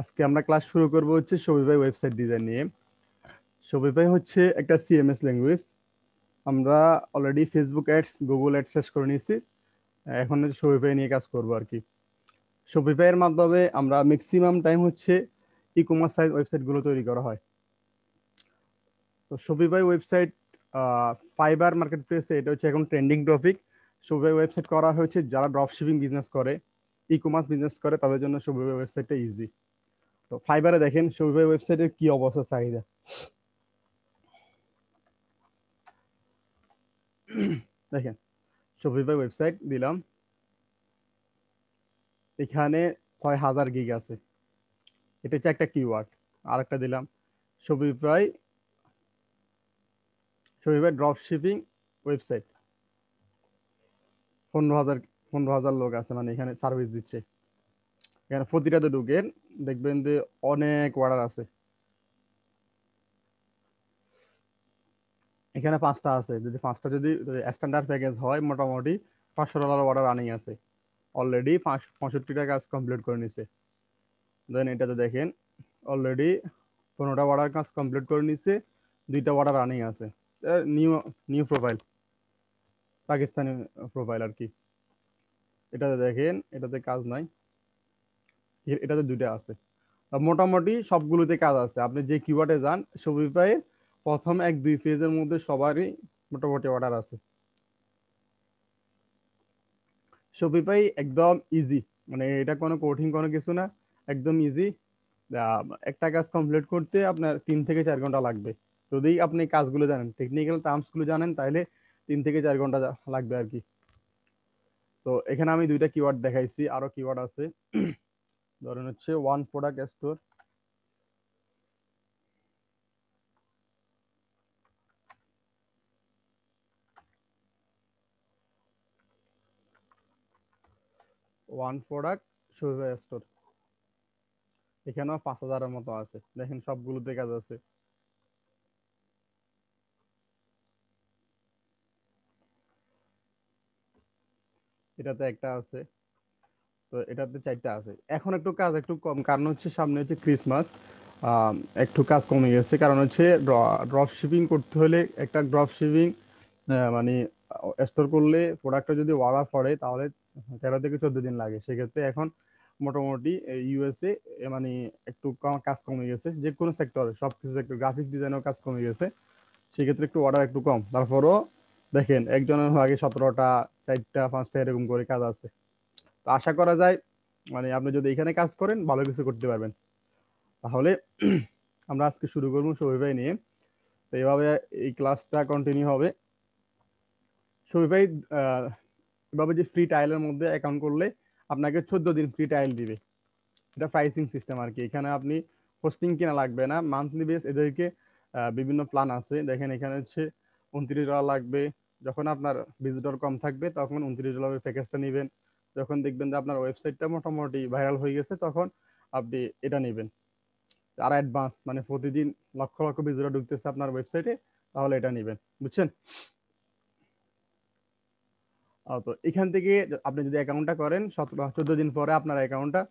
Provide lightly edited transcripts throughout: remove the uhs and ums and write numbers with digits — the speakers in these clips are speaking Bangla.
আজকে আমরা ক্লাস শুরু করব হচ্ছে শপিফাই ওয়েবসাইট ডিজাইন নিয়ে। শপিফাই হচ্ছে একটা সিএমএস ল্যাঙ্গুয়েজ। আমরা already Facebook ads, Google ads শেষ করে নিয়েছি। এখন হচ্ছে শপিফাই নিয়ে কাজ করব আর কি। শপিফাই এর মাধ্যমে আমরা ম্যাক্সিমাম টাইম হচ্ছে ই কমার্স সাইট ওয়েবসাইট গুলো তৈরি করা হয়। তো শপিফাই ওয়েবসাইট ফাইবার মার্কেট প্লেসে এটা হচ্ছে এখন ট্রেন্ডিং টপিক। শপিফাই ওয়েবসাইট করা হয়েছে যারা ড্রপ শিপিং বিজনেস করে, ই কমার্স বিজনেস করে, তাদের জন্য শপিফাই ওয়েবসাইটটা ইজি। তো ফাইবারে দেখেন শপিফাই ওয়েবসাইটের কি অবস্থা, চাহিদা। দেখেন, শপিফাই ওয়েবসাইট দিলাম, এখানে 6000 গিগ আছে। এটা হচ্ছে একটা কিওয়ার্ড। আর একটা দিলাম Shopify, Shopify drop shipping website. 15,000, 15,000 লোক আছে, মানে এখানে সার্ভিস দিচ্ছে। এখানে প্রতিটাতে ঢুকেন, দেখবেন যে অনেক অর্ডার আছে। এখানে 5টা আছে, যদি 5টা যদি স্ট্যান্ডার্ড প্যাকেজ হয় মোটামুটি $500 অর্ডার রানিং আছে। অলরেডি 65টা কাজ কমপ্লিট করে নিছে। দেন এটাতে দেখেন অলরেডি 15টা অর্ডার কাজ কমপ্লিট করে নিছে, 2টা অর্ডার রানিং আছে। New new profile, Pakistani profile আর কি। এটাতে দেখেন এটাতে কাজ নাই, এটাতে 2টা আছে। মোটামুটি সবগুলোতে কাজ আছে। আপনি যে কিওয়ার্ডে যান শপিফাই প্রথম 1-2 পেজের মধ্যে সবারই মোটামুটি অর্ডার আছে। শপিফাই একদম ইজি, মানে এটা কোনো কঠিন কোনো কিছু না, একদম ইজি। একটা কাজ কমপ্লিট করতে আপনার 3 থেকে 4 ঘন্টা লাগবে। যদি আপনি কাজগুলো জানেন, টেকনিক্যাল টার্মস গুলো জানেন, তাহলে 3 থেকে 4 ঘন্টা লাগবে আর কি। তো এখানে আমি 2টা কিওয়ার্ড দেখাইছি, আরো কিওয়ার্ড আছে। ধরেন হচ্ছে one product store. One product Shopify store, এখানেও 5,000-এর মতো আছে। দেখেন সবগুলোতে কাজ আছে। এটাতে একটা আছে, তো এটাতে 4টা আছে। এখন একটু কাজ একটু কম, কারণ হচ্ছে সামনে হচ্ছে ক্রিসমাস। আম, একটু কাজ কমে গেছে, কারণ হচ্ছে ড্রপ শিপিং করতে হলে একটা ড্রপ শিপিং মানে স্টোর করলে প্রোডাক্টটা যদি অর্ডার পড়ে তাহলে 13 থেকে 14 দিন লাগে। সেক্ষেত্রে এখন মোটামুটি ইউএসএ মানে একটু কাজ কমে গেছে, যে কোনো সেক্টরে সব কিছু সেক্টর, গ্রাফিক ডিজাইনেও কাজ কমে গেছে। সেক্ষেত্রে একটু অর্ডার একটু কম, তারপরও দেখেন একজনের আগে 17টা, 4টা, 5টা এরকম করে কাজ আছে। তো আশা করা যায় মানে আপনি যদি এখানে কাজ করেন ভালো কিছু করতে পারবেন। তাহলে আমরা আজকে শুরু করবো শপিফাই নিয়ে। তো এইভাবে এই ক্লাসটা কন্টিনিউ হবে। শপিফাই এভাবে যে ফ্রি ট্রায়ালের মধ্যে অ্যাকাউন্ট করলে আপনাকে 14 দিন ফ্রি ট্রায়াল দিবে। এটা প্রাইসিং সিস্টেম আর কি। এখানে আপনি হোস্টিং কিনা লাগবে না, মান্থলি বেস এদেরকে বিভিন্ন প্ল্যান আছে। দেখেন এখানে হচ্ছে $29 লাগবে। যখন আপনার ভিজিটর কম থাকবে তখন $29 প্যাকেজটা নেবেন। যখন দেখবেন যে আপনার ওয়েবসাইটটা মোটামুটি ভাইরাল হয়ে গেছে তখন আপনি এটা নেবেন। আর অ্যাডভান্স মানে প্রতিদিন লক্ষ লক্ষ ভিজিটর ঢুকতেছে আপনার ওয়েবসাইটে, তাহলে এটা নেবেন। বুঝছেন? তো এখান থেকে আপনি যদি অ্যাকাউন্টটা করেন 14 দিন পরে আপনার অ্যাকাউন্টটা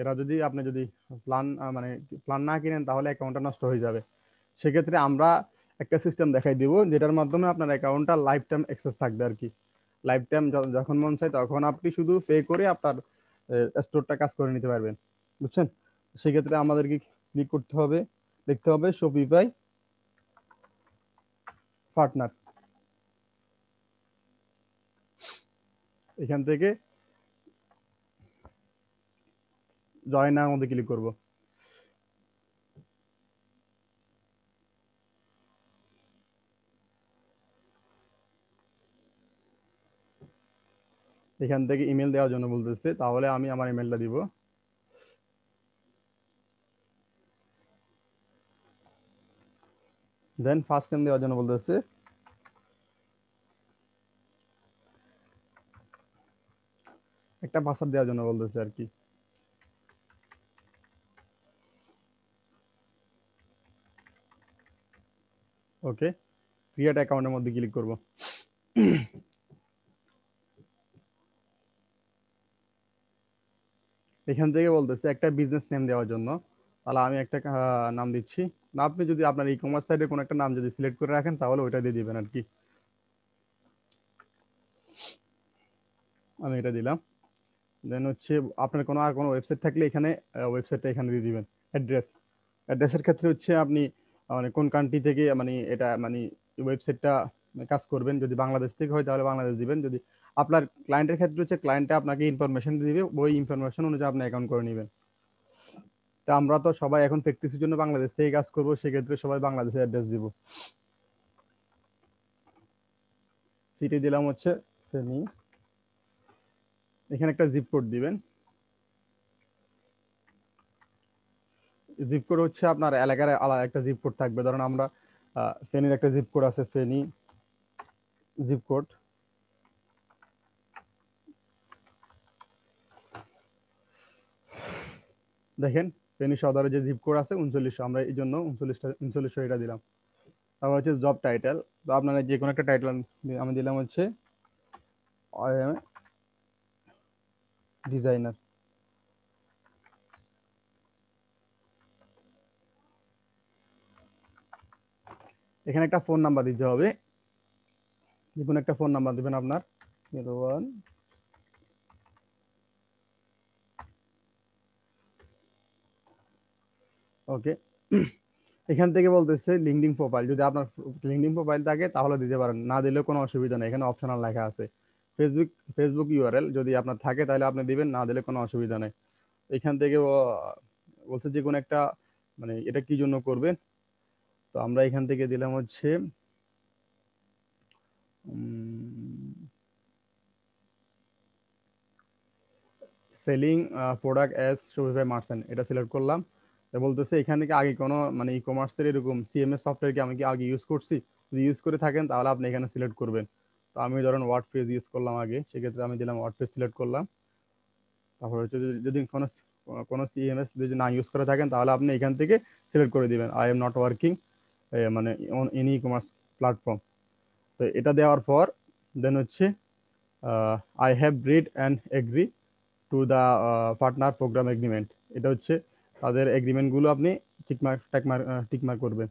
এরা যদি আপনি যদি প্ল্যান মানে প্ল্যান না কিনেন তাহলে অ্যাকাউন্টটা নষ্ট হয়ে যাবে। সেক্ষেত্রে আমরা একটা সিস্টেম দেখাই দিব যেটার মাধ্যমে আপনার অ্যাকাউন্টটা লাইফ টাইম অ্যাক্সেস থাকবে আর কি। লাইফ টাইম যখন মন চায় তখন আপনি শুধু পে করে আপনার স্টোরটা কাজ করে নিতে পারবেন। বুঝছেন? সেক্ষেত্রে আমাদেরকে ক্লিক করতে হবে, দেখতে হবে শপিফাই পার্টনার। এখান থেকে জয়েন নাও মধ্যে ক্লিক করব। এখান থেকে ইমেল দেওয়ার জন্য বলতেছে, তাহলে আমি আমার ইমেলটা দিব। দেন ফার্স্ট নেম দেওয়ার জন্য বলতেছে, একটা পাসওয়ার্ড দেওয়ার জন্য বলতেছে আর কি। ওকে, ক্রিয়েট অ্যাকাউন্টের মধ্যে ক্লিক করব। এখান থেকে বলতেছে একটা বিজনেস নেম দেওয়ার জন্য, তাহলে আমি একটা নাম দিচ্ছি। না, আপনি যদি আপনার ই কমার্স সাইডে কোনো একটা নাম যদি সিলেক্ট করে রাখেন তাহলে ওইটা দিয়ে দিবেন আর কি। আমি এটা দিলাম। দেন হচ্ছে আপনার কোনো আর কোনো ওয়েবসাইট থাকলে এখানে ওয়েবসাইটটা এখানে দিয়ে দিবেন। অ্যাড্রেস, অ্যাড্রেসের ক্ষেত্রে হচ্ছে আপনি মানে কোন কান্ট্রি থেকে মানে এটা মানে ওয়েবসাইটটা কাজ করবেন। যদি বাংলাদেশ থেকে হয় তাহলে বাংলাদেশ দিবেন। যদি আপনার ক্লায়েন্টের ক্ষেত্রে হচ্ছে ক্লায়েন্টে আপনাকে ইনফরমেশন দিবে, ওই ইনফরমেশন অনুযায়ী আপনি অ্যাকাউন্ট করে নেবেন। তা আমরা তো সবাই এখন প্র্যাকটিসের জন্য বাংলাদেশ থেকে কাজ করবো, সেক্ষেত্রে সবাই বাংলাদেশের অ্যাড্রেস দিব। সিটি দিলাম হচ্ছে ফেনী। এখানে একটা জিপ কোড দিবেন। জিপ কোড হচ্ছে আপনার এলাকার আলাদা একটা জিপ কোড থাকবে। ধরুন আমরা ফেনীর একটা জিপ কোড আছে, ফেনী জিপ কোড। দেখেন ফেনী সদরের যে জিপ কোড আছে 3900, আমরা এই জন্য 3900 এটা দিলাম। তারপর হচ্ছে জব টাইটেল, তো আপনারা যে কোনো একটা টাইটেল আমি দিলাম হচ্ছে ডিজাইনার। এখানে একটা ফোন নাম্বার দিতে হবে, যে কোনো একটা ফোন নাম্বার দিবেন আপনার 01। ওকে। এখান থেকে বলতেছে লিঙ্কডিন প্রোফাইল, যদি আপনার লিঙ্কডিন প্রোফাইল থাকে তাহলে দিতে পারেন, না দিলেও কোনো অসুবিধা নেই, এখানে অপশনাল লেখা আছে। ফেসবুক ফেসবুক ইউআরএল যদি আপনার থাকে তাহলে আপনি দিবেন, না দিলে কোনো অসুবিধা নেই। এখান থেকে বলছে যে কোনো একটা মানে এটা কি জন্য করবেন, তো আমরা এখান থেকে দিলাম হচ্ছে selling product as Shopify merchant, এটা সিলেক্ট করলাম। তো বলতেছে এখান থেকে আগে কোনো মানে ই কমার্সের এরকম সিএমএস সফটওয়্যার কি আমি কি আগে ইউজ করছি, যদি ইউজ করে থাকেন তাহলে আপনি এখানে সিলেক্ট করবেন। তো আমি ধরেন ওয়ার্ডপ্রেস ইউজ করলাম আগে, সেক্ষেত্রে আমি দিলাম ওয়ার্ডপ্রেস সিলেক্ট করলাম। তারপর হচ্ছে যদি কোনো কোনো সিএমএস যদি না ইউজ করে থাকেন তাহলে আপনি এখান থেকে সিলেক্ট করে দিবেন আই এম নট ওয়ার্কিং মানে on any e commerce platform. তো এটা দেওয়ার পর দেন হচ্ছে I have read and agree to the partner program agreement, এটা হচ্ছে তাদের এগ্রিমেন্টগুলো আপনি টিকমার্ক করবেন।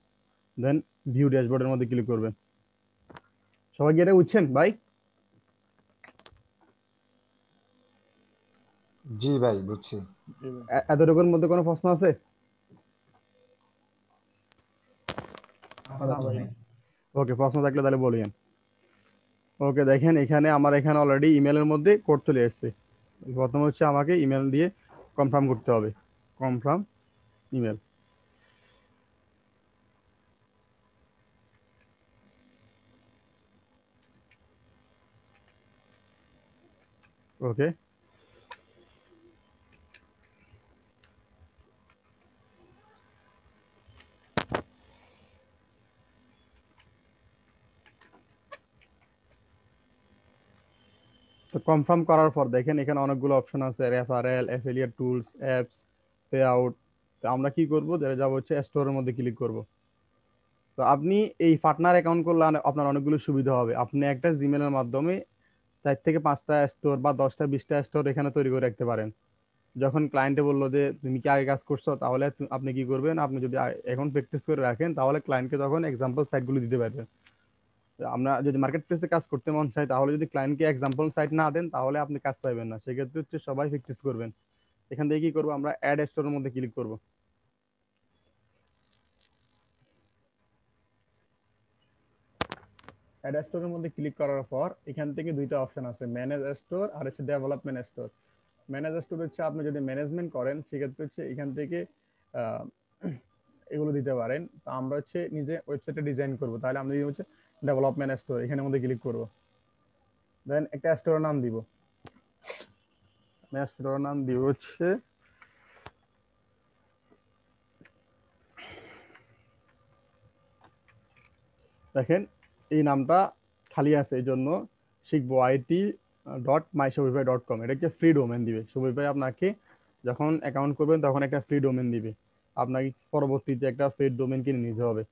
দেন ভিউ ড্যাশবোর্ডের মধ্যে ক্লিক করবেন। সবাই কি এটা বুঝছেন ভাই? জি ভাই, বুঝছি। এতটুকুর মধ্যে কোনো প্রশ্ন আছে? আপাতত নেই। ওকে, প্রশ্ন থাকলে তাহলে বলিয়েন। ওকে, দেখেন এখানে আমার এখানে অলরেডি ইমেলের মধ্যে কোড চলে এসেছে। প্রথমে হচ্ছে আমাকে ইমেল দিয়ে কনফার্ম করতে হবে, কনফার্ম ইমেল। ওকে, তো কনফার্ম করার পর দেখেন এখানে অনেকগুলো অপশন আছে, referral, affiliate tools, apps, pay out. তো আমরা কি করব, যাব হচ্ছে স্টোরের মধ্যে ক্লিক করব। তো আপনি এই পার্টনার অ্যাকাউন্ট করলে আপনার অনেকগুলো সুবিধা হবে। আপনি একটা জিমেলের মাধ্যমে 4 থেকে 5টা স্টোর বা 10টা 20টা স্টোর এখানে তৈরি করে রাখতে পারেন। যখন ক্লায়েন্টে বললো যে তুমি কি আগে কাজ করছো, তাহলে আপনি কি করবেন, আপনি যদি এখন প্র্যাকটিস করে রাখেন তাহলে ক্লায়েন্টকে তখন এক্সাম্পল সাইটগুলো দিতে পারবেন। আমরা যদি মার্কেট প্লেসে কাজ করতে মন চাই তাহলে যদি ক্লায়েন্টকে এক্সাম্পল সাইট না দেন তাহলে আপনি কাজ পাইবেন না। সেক্ষেত্রে হচ্ছে সবাই প্র্যাকটিস করবেন। এখান থেকে কি করবো, আমরা অ্যাড স্টোরের মধ্যে ক্লিক করব। অ্যাড স্টোরের মধ্যে ক্লিক করার পর এখান থেকে দুইটা অপশন আছে, ম্যানেজ স্টোর আর হচ্ছে ডেভেলপমেন্ট স্টোর। ম্যানেজ স্টোর হচ্ছে আপনি যদি ম্যানেজমেন্ট করেন সেক্ষেত্রে হচ্ছে এখান থেকে আহ, এগুলো দিতে পারেন। তো আমরা হচ্ছে নিজে ওয়েবসাইটটা ডিজাইন করব, তাহলে আমরা হচ্ছে ডেভেলপমেন্ট স্টোর এখানের মধ্যে ক্লিক করব। দেন একটা স্টোরের নাম দিব, স্টোরের নাম দিব হচ্ছে দেখেন এই নামটা খালি আছে, এই জন্য শিখবো IT.myshopify.com, এটা একটা ফ্রি ডোমেন দিবে শপিফাই আপনাকে। যখন অ্যাকাউন্ট করবেন তখন একটা ফ্রি ডোমেন দিবে, আপনাকে পরবর্তীতে একটা ফ্রি ডোমেন কিনে নিতে হবে।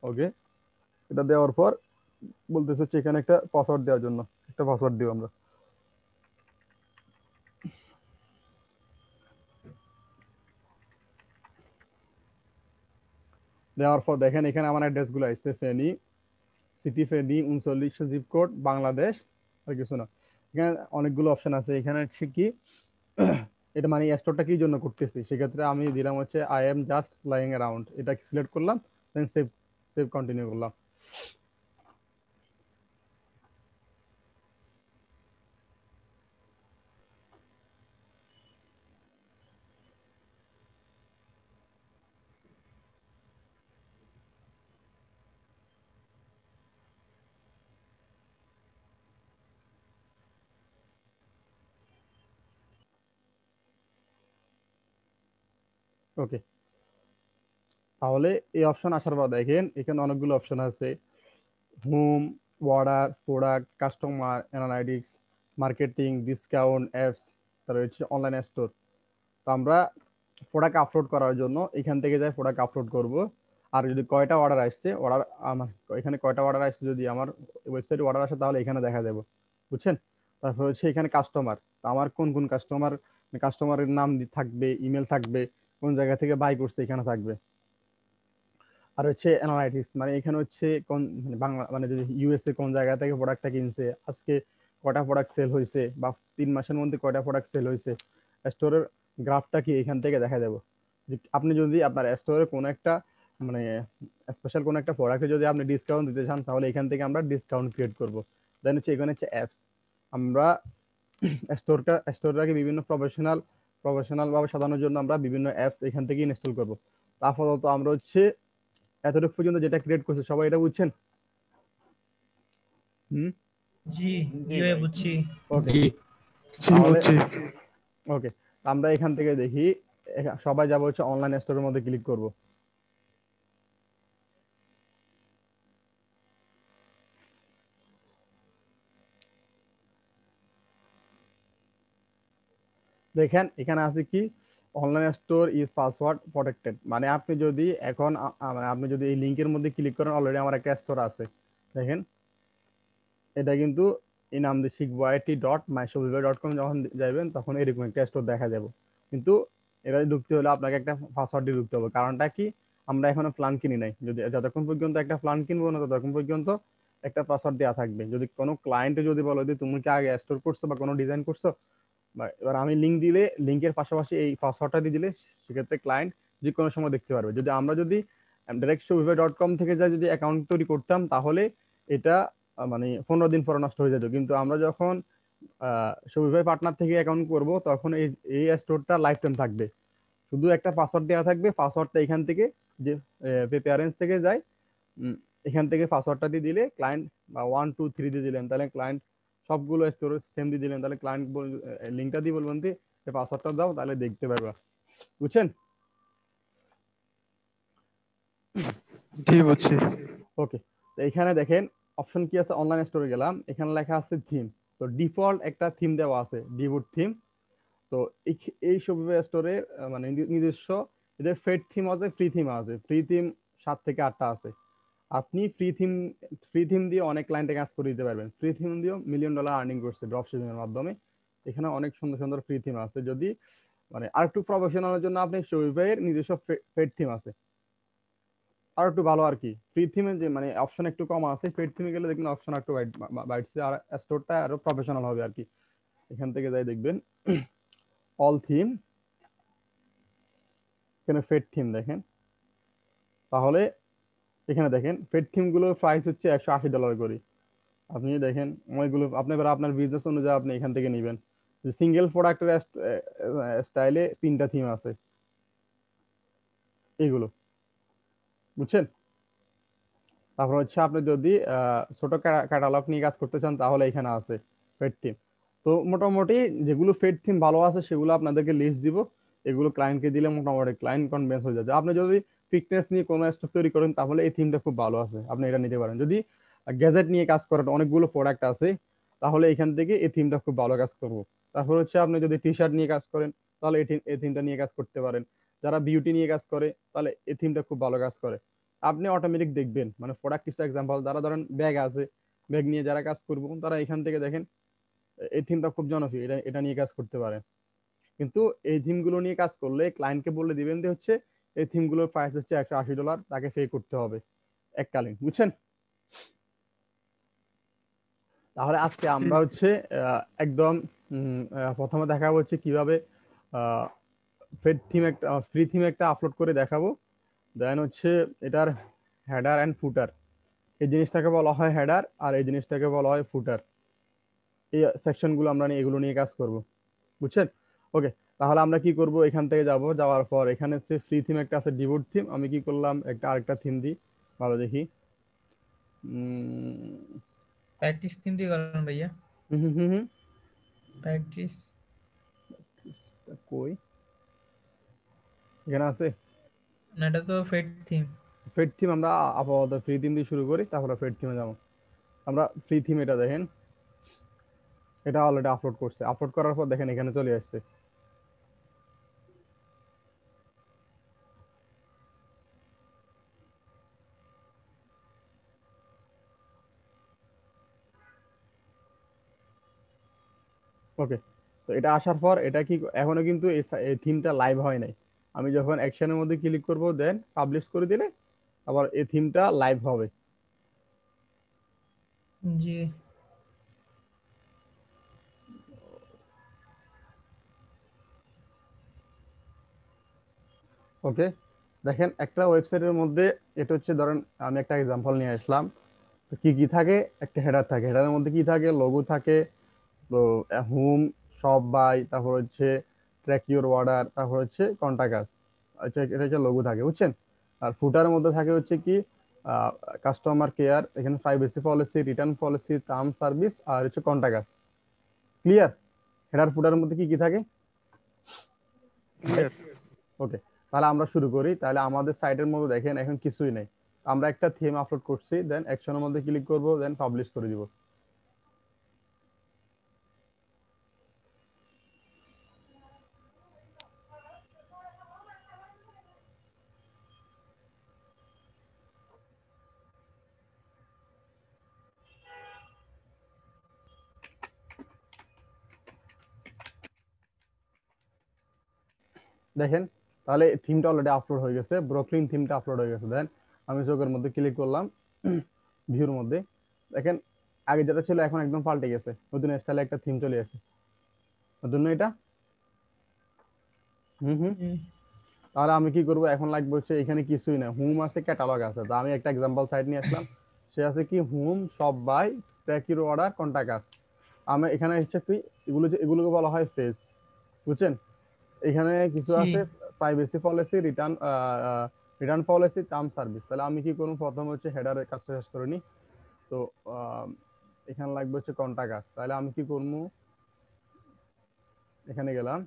ওকে, এটা দেওয়ার পর বলতেছে হচ্ছে এখানে একটা পাসওয়ার্ড দেওয়ার জন্য, একটা পাসওয়ার্ড দিব আমরা। দেওয়ার পর দেখেন এখানে আমার অ্যাড্রেস গুলো আসছে, Feni city, Feni 39 zip code, Bangladesh, আর কিছু না। এখানে অনেকগুলো অপশন আছে। এখানে হচ্ছে কি এটা মানে স্টোরটা কি জন্য করতেছি, সেক্ষেত্রে আমি দিলাম হচ্ছে I am just flying around, এটা সিলেক্ট করলাম, দেন সেভ, সেভ কন্টিনিউ করলাম। ওকে, তাহলে এই অপশন আসার পর দেখেন এখানে অনেকগুলো অপশন আছে, home, order, product, customer analytics, marketing, discount, apps, তারপর হচ্ছে অনলাইন স্টোর। তো আমরা প্রোডাক্ট আপলোড করার জন্য এখান থেকে যাই প্রোডাক্ট আপলোড করব। আর যদি কয়টা অর্ডার আসছে, অর্ডার আমার এখানে কয়টা অর্ডার আসছে যদি আমার ওয়েবসাইটে অর্ডার আসে তাহলে এখানে দেখা যাবে, বুঝছেন। তারপর হচ্ছে এখানে কাস্টমার, তো আমার কোন কোন কাস্টমার, কাস্টমারের নাম থাকবে, ইমেল থাকবে, কোন জায়গা থেকে বাই করছে এখানে থাকবে। আর হচ্ছে অ্যানালাইটিক্স, মানে এখানে হচ্ছে কোন মানে বাংলা মানে যদি ইউএসএ কোন জায়গা থেকে প্রোডাক্টটা কিনছে, আজকে কয়টা প্রোডাক্ট সেল হয়েছে, বা 3 মাসের মধ্যে কয়টা প্রোডাক্ট সেল হয়েছে, স্টোরের গ্রাফটা কি এখান থেকে দেখা যাবে। আপনি যদি আপনার স্টোরে কোনো একটা মানে স্পেশাল কোনো একটা প্রোডাক্টে যদি আপনি ডিসকাউন্ট দিতে চান তাহলে এখান থেকে আমরা ডিসকাউন্ট ক্রিয়েট করব। দেন হচ্ছে এখানে হচ্ছে অ্যাপস, আমরা স্টোরটাকে বিভিন্ন প্রফেশনাল ভাবে সাজানোর জন্য আমরা বিভিন্ন অ্যাপস এখান থেকে ইনস্টল করব। আপাতত আমরা হচ্ছে এতটুকু পর্যন্ত যেটা ক্রিয়েট করছে সবাই এটা বুঝছেন। হুম। জি জি ভাই বুঝছি। ওকে, জি জি তাহলে বুঝছি। ওকে, আমরা এখান থেকে দেখি সবাই যাবো হচ্ছে অনলাইন স্টোরের মধ্যে ক্লিক করব। দেখেন এখানে আছে কি, online store is password protected, মানে আপনি যদি এখন মানে আপনি যদি এই লিংকের মধ্যে ক্লিক করেন, অলরেডি আমার একটা স্টোর আছে। দেখেন এটা কিন্তু এই নাম দিয়ে শিখবো IT.myshopify.com, যখন যাবেন তখন এরকম একটা স্টোর দেখা যাবে। কিন্তু এটা ঢুকতে হলে আপনাকে একটা পাসওয়ার্ড দিয়ে ঢুকতে হবে, কারণটা কি, আমরা এখনো প্ল্যান কিনি নাই, যদি যতক্ষণ পর্যন্ত একটা প্ল্যান কিনবো না ততক্ষণ পর্যন্ত একটা পাসওয়ার্ড দেওয়া থাকবে। যদি কোনো ক্লায়েন্টে যদি বলো যে তুমি কি আগে স্টোর করছো বা কোনো ডিজাইন করছো, বা এবার আমি লিংক দিলে লিংকের পাশাপাশি এই পাসওয়ার্ডটা দিয়ে দিলে সেক্ষেত্রে ক্লায়েন্ট যে কোনো সময় দেখতে পারবে। যদি আমরা যদি ডাইরেক্ট shopify.com থেকে যাই যদি অ্যাকাউন্ট তৈরি করতাম তাহলে এটা মানে 15 দিন পরে নষ্ট হয়ে যেত। কিন্তু আমরা যখন শপিফাই পার্টনার থেকে অ্যাকাউন্ট করব তখন এই এই স্টোরটা লাইফ টাইম থাকবে। শুধু একটা পাসওয়ার্ড দেওয়া থাকবে, পাসওয়ার্ডটা এখান থেকে যে প্যারেন্টস থেকে যায়, এখান থেকে পাসওয়ার্ডটা দিয়ে দিলে ক্লায়েন্ট, বা 1 2 3 দিয়ে দিলেন তাহলে ক্লায়েন্ট, সবগুলো স্টোরেজ সেম দিয়ে দিলেন তাহলে ক্লায়েন্ট লিঙ্কটা দিয়ে বলবেন যে পাসওয়ার্ডটা দাও, তাহলে দেখতে পারবা, বুঝছেন। জি বুঝছি। ওকে, তো এখানে দেখেন অপশন কি আছে, অনলাইন স্টোরে গেলাম, এখানে লেখা আছে থিম। তো ডিফল্ট একটা থিম দেওয়া আছে, ডিভোট থিম। তো এই এই শপিফাই স্টোরে মানে নিজস্ব এদের ফেড থিম আছে, ফ্রি থিম আছে। ফ্রি থিম 7 থেকে 8টা আছে। আপনি ফ্রি থিম দিয়ে অনেক ক্লায়েন্টে কাজ করে দিতে পারবেন। ফ্রি থিম দিয়েও $1 মিলিয়ন আর্নিং করছে ড্রপ শিপিং এর মাধ্যমে। এখানে অনেক সুন্দর সুন্দর ফ্রি থিম আছে। যদি মানে আর একটু প্রফেশনালের জন্য আপনি শপিফাই এর নিজস্ব পেড থিম আছে, আর একটু ভালো আর কি। ফ্রি থিমে যে মানে অপশন একটু কম আছে, পেড থিমে গেলে দেখবেন অপশন একটু বাড়ছে, আর স্টোরটা আরো প্রফেশনাল হবে আর কি। এখান থেকে যাই দেখবেন অল থিম, এখানে ফেড থিম দেখেন। তাহলে এখানে দেখেন ফেড থিম গুলোর প্রাইস হচ্ছে $180 করে। আপনি দেখেন অনেকগুলো, আপনি এবার আপনার বিজনেস অনুযায়ী আপনি এখান থেকে নেবেন। সিঙ্গেল প্রোডাক্টের স্টাইলে 3টা থিম আছে এইগুলো, বুঝছেন। তারপর হচ্ছে আপনি যদি ছোট ক্যাটালগ নিয়ে কাজ করতে চান তাহলে এখানে আছে ফেড থিম। তো মোটামুটি যেগুলো ফেড থিম ভালো আছে সেগুলো আপনাদেরকে লিস্ট দিব। এগুলো ক্লায়েন্টকে দিলে মোটামুটি ক্লায়েন্ট কনভিন্স হয়ে যাবে। আপনি যদি ফিটনেস নিয়ে কোনো স্টক তৈরি করেন তাহলে এই থিমটা খুব ভালো আছে, আপনি এটা নিতে পারেন। যদি গ্যাজেট নিয়ে কাজ করেন, অনেকগুলো প্রোডাক্ট আছে, তাহলে এখান থেকে এই থিমটা খুব ভালো কাজ করবো। তারপর হচ্ছে আপনি যদি টি শার্ট নিয়ে কাজ করেন তাহলে এই থিমটা নিয়ে কাজ করতে পারেন। যারা বিউটি নিয়ে কাজ করে তাহলে এই থিমটা খুব ভালো কাজ করে। আপনি অটোমেটিক দেখবেন মানে প্রোডাক্ট কিছু এক্সাম্পল, যারা ধরেন ব্যাগ আছে, ব্যাগ নিয়ে যারা কাজ করবো তারা এখান থেকে দেখেন এই থিমটা খুব জনপ্রিয়, এটা এটা নিয়ে কাজ করতে পারেন। কিন্তু এই থিম গুলো নিয়ে কাজ করলে ক্লায়েন্টকে বলে দিবেন যে হচ্ছে এই থিমগুলোর প্রাইস হচ্ছে $180, তাকে পে করতে হবে এককালীন, বুঝছেন? তাহলে আজকে আমরা হচ্ছে একদম প্রথমে দেখাবো হচ্ছে কিভাবে ফ্রি থিম একটা আপলোড করে দেখাবো। দেন হচ্ছে এটার হেডার অ্যান্ড ফুটার, এই জিনিসটাকে বলা হয় হেডার আর এই জিনিসটাকে বলা হয় ফুটার। এই সেকশনগুলো আমরা এগুলো নিয়ে কাজ করব, বুঝছেন? ওকে, তাহলে আমরা কি করব, এখান থেকে যাওয়ার পর এখানে হচ্ছে ফ্রি থিম একটা আছে, ডিভোট থিম। আমি কি করলাম, আরেকটা থিম দিই, ভালো দেখি। উম, প্র্যাকটিস থিম দিয়ে করেন ভাইয়া। হুম হুম হুম হুম। প্র্যাকটিস। কই, এখানে আছে না, এটা তো ফেড থিম। Fade theme. আমরা আপাতত ফ্রি থিম দিয়ে শুরু করি, তারপরে ফেড থিমে যাবো। আমরা ফ্রি থিম এটা দেখেন, এটা অলরেডি আপলোড করছে। আপলোড করার পর দেখেন এখানে চলে আসছে। ওকে, তো এটা আসার পর এটা কি, এখনো কিন্তু এই থিমটা লাইভ হয় নাই। আমি যখন অ্যাকশনের মধ্যে ক্লিক করব দেন পাবলিশ করে দিলে আবার এই থিমটা লাইভ হবে। জি ওকে, দেখেন একটা ওয়েবসাইটের মধ্যে, এটা হচ্ছে ধরেন আমি একটা এক্সাম্পল নিয়ে আসলাম। তো কি কি থাকে, একটা হেডার থাকে, হেডারের মধ্যে কি থাকে, লোগো থাকে, তো হোম, শপ বাই, তারপর হচ্ছে ট্র্যাক ইউর অর্ডার, তারপর হচ্ছে কন্টাক্ট আস। আচ্ছা, এটা হচ্ছে লোগো থাকে, বুঝছেন? আর ফুটারের মধ্যে থাকে হচ্ছে কি, কাস্টমার কেয়ার, এখানে privacy policy, return policy, term service, আর হচ্ছে কন্টাক্ট আস। ক্লিয়ার? হেডার ফুটারের মধ্যে কি কি থাকে ভাই? ক্লিয়ার। ওকে, তাহলে আমরা শুরু করি। তাহলে আমাদের সাইটের মধ্যে দেখেন এখন কিছুই নেই। আমরা একটা থিম আপলোড করছি, দেন অ্যাকশনের মধ্যে ক্লিক করব, দেন পাবলিশ করে দিব। দেখেন, তাহলে থিমটা অলরেডি আপলোড হয়ে গেছে, ব্রুকলিন থিমটা আপলোড হয়ে গেছে। দেন আমি চোখের মধ্যে ক্লিক করলাম, ভিউর মধ্যে দেখেন আগে যেটা ছিল এখন একদম পাল্টে গেছে, নতুন স্টাইলে একটা থিম চলে আসে। নতুন না এটা? হুম হুম। জি তাহলে আমি কি করব, এখন লাগবে হচ্ছে এখানে কিছুই না, হোম আছে, ক্যাটালগ আছে। তো আমি একটা এক্সাম্পল সাইট নিয়ে আসলাম, সে আছে কি home, shop by, track your order, contact us. আমি এখানে হচ্ছে কি, এগুলোকে বলা হয় পেজ, বুঝছেন? এখানে কিছু জি আছে, privacy policy, return policy, term service. তাহলে আমি কি করব, প্রথম হচ্ছে হেডারের কাজটা শেষ করে নিই। তো আহ, এখানে লাগবে হচ্ছে কন্টাক্ট আস। তাহলে আমি কি করবো, এখানে গেলাম,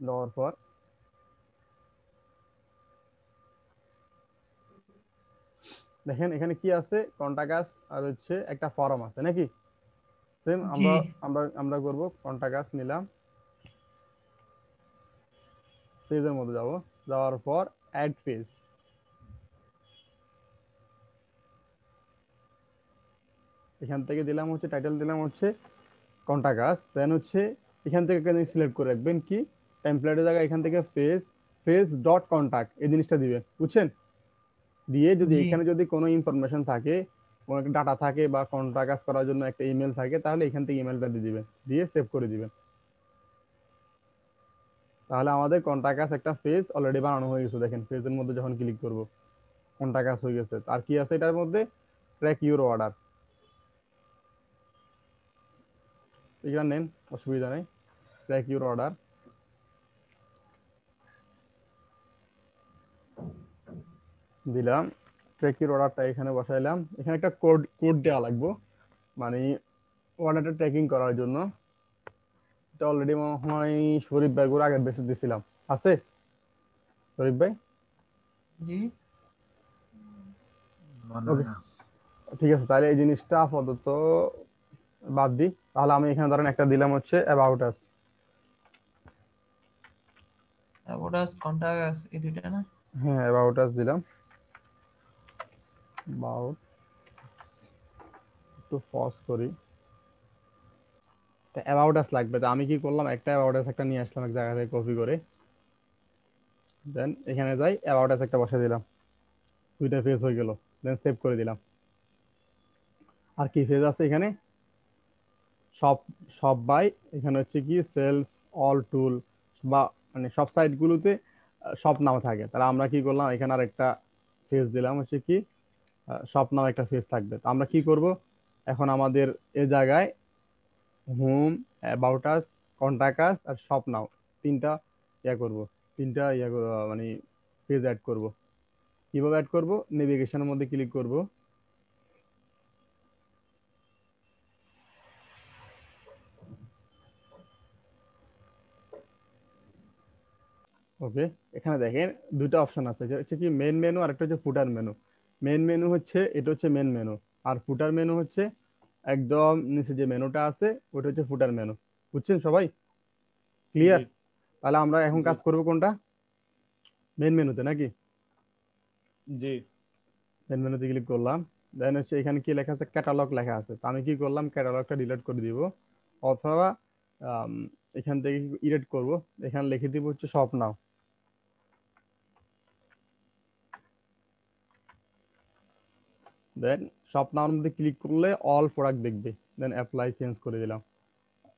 দেওয়ার পর দেখেন এখানে কি আছে, কন্টাক্ট আস আর হচ্ছে একটা ফর্ম আছে নাকি? সেম জি আমরা আমরা আমরা করব, কন্টাক্ট আস নিলাম, পেজের মধ্যে যাব, যাওয়ার পর অ্যাড পেজ, এখান থেকে দিলাম হচ্ছে টাইটেল, দিলাম হচ্ছে কন্টাক্ট আস। দেন হচ্ছে এখান থেকে একটা জিনিস সিলেক্ট করে রাখবেন কি, টেমপ্লেটের জায়গায় এখান থেকে পেজ, পেজ ডট কন্টাক্ট এই জিনিসটা দিবেন, বুঝছেন? দিয়ে যদি জি এখানে যদি কোনো ইনফরমেশন থাকে, কোনো একটা ডাটা থাকে বা কন্টাক্ট আস করার জন্য একটা ইমেল থাকে, তাহলে এখান থেকে ইমেলটা দিয়ে দিবেন, দিয়ে সেভ করে দিবেন। তাহলে আমাদের কন্টাক্ট আস একটা পেজ অলরেডি বানানো হয়ে গেছে। দেখেন পেজের মধ্যে যখন ক্লিক করব কন্টাক্ট আস হয়ে গেছে। আর কি আছে এটার মধ্যে, ট্র্যাক ইউর অর্ডার, এখানে নেন, অসুবিধা নেই। ট্র্যাক ইউর অর্ডার দিলাম, ট্র্যাক ইউর অর্ডারটা এখানে বসাইলাম। এখানে একটা কোড কোড দেওয়া লাগবে, মানে অর্ডারটা ট্র্যাকিং করার জন্য। এটা অলরেডি মনে হয় শরীফ ভাই গুলো আগের বেসে দিছিলাম, আছে শরীফ ভাই? জি মনে ওকে, হয় না। ঠিক আছে, তাহলে এই জিনিসটা আপাতত বাদ দিই। তাহলে আমি এখানে ধরেন একটা দিলাম হচ্ছে অ্যাবাউট আস। অ্যাবোটাস কন্টাক্ট এই দুইটা না? হ্যাঁ, অ্যাবাউট আস দিলাম, অ্যাবাউট, একটু পজ করি। অ্যাবাউট আস লাগবে, তো আমি কি করলাম, একটা অ্যাবাউট আস একটা নিয়ে আসলাম এক জায়গা থেকে কপি করে, দেন এখানে যাই অ্যাবাউট আস একটা বসে দিলাম, দুইটা ফেজ হয়ে গেল। দেন সেভ করে দিলাম। আর কি ফেজ আছে এখানে? সব সব বাই, এখানে হচ্ছে কি সেলস, অল টুল, বা মানে সব সাইটগুলোতে সব নাম থাকে। তাহলে আমরা কি করলাম, এখানে আর একটা ফেজ দিলাম হচ্ছে কি সব নাম একটা ফেজ থাকবে। তো আমরা কি করব, এখন আমাদের এ জায়গায় home, about us, contact us আর শপ নাও, তিনটা ইয়া করব, তিনটা মানে পেজ অ্যাড করব। কিভাবে অ্যাড করব? নেভিগেশনের মধ্যে ক্লিক করব। ওকে, এখানে দেখেন দুটো অপশন আছে, যে হচ্ছে কি মেন মেনু আর একটা হচ্ছে ফুটার মেনু। মেন মেনু হচ্ছে, এটা হচ্ছে মেন মেনু। আর ফুটার মেনু হচ্ছে একদম নিচে যে মেনুটা আছে, ওটা হচ্ছে ফুটার মেনু। বুঝছেন সবাই? জি ক্লিয়ার? তাহলে আমরা এখন জি কাজ করব কোনটা? মেন মেনুতে নাকি? জি। মেন মেনুতে ক্লিক করলাম। দেন হচ্ছে এখানে কি লেখা আছে, ক্যাটালগ লেখা আছে। তো আমি কি করলাম, ক্যাটালগটা ডিলিট করে দিব, অথবা আম, এখান থেকে ইরেট করব। এখানে লিখে দিব হচ্ছে শপ নাও। দেন শপ নাওর মধ্যে ক্লিক করলে অল প্রোডাক্ট দেখবে। দেন অ্যাপ্লাই চেঞ্জ করে দিলাম।